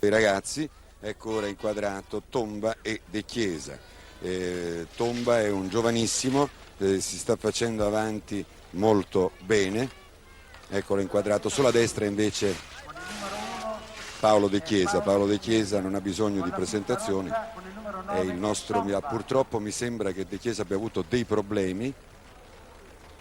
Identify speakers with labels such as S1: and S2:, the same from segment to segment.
S1: i ragazzi. Ecco ora inquadrato Tomba e De Chiesa. Tomba è un giovanissimo, si sta facendo avanti molto bene. Eccolo inquadrato sulla destra invece Paolo De Chiesa. Paolo De Chiesa non ha bisogno di presentazioni, è il nostro. Purtroppo mi sembra che De Chiesa abbia avuto dei problemi,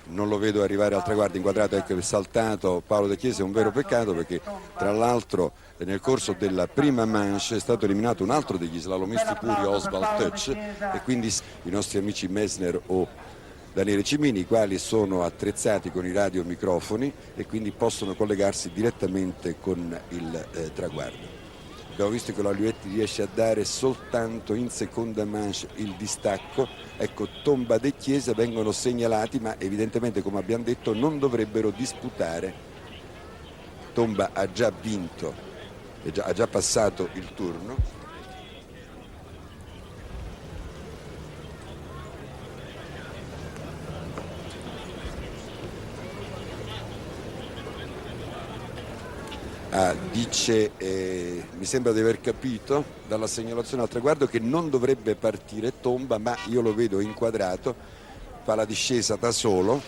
S1: non lo vedo arrivare al traguardo. Inquadrato, ecco, è saltato Paolo De Chiesa, è un vero peccato perché tra l'altro nel corso della prima manche è stato eliminato un altro degli slalomisti puri, Oswald Touch, e quindi i nostri amici Messner o Daniele Cimini, i quali sono attrezzati con i radiomicrofoni e quindi possono collegarsi direttamente con il traguardo. Abbiamo visto che l'Olivetti riesce a dare soltanto in seconda manche il distacco. Ecco, Tomba De Chiesa vengono segnalati, ma evidentemente, come abbiamo detto, non dovrebbero disputare. Tomba ha già vinto, ha già passato il turno. Dice, mi sembra di aver capito dalla segnalazione al traguardo che non dovrebbe partire Tomba, ma io lo vedo inquadrato, fa la discesa da solo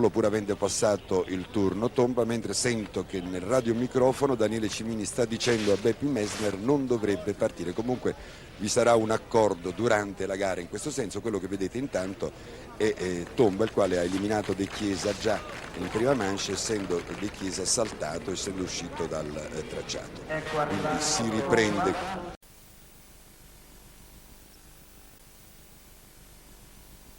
S1: pur avendo passato il turno Tomba, mentre sento che nel radiomicrofono Daniele Cimini sta dicendo a Beppi Messner non dovrebbe partire. Comunque vi sarà un accordo durante la gara in questo senso. Quello che vedete intanto è Tomba, il quale ha eliminato De Chiesa già in prima manche, essendo De Chiesa saltato, essendo uscito dal tracciato. Quindi si riprende.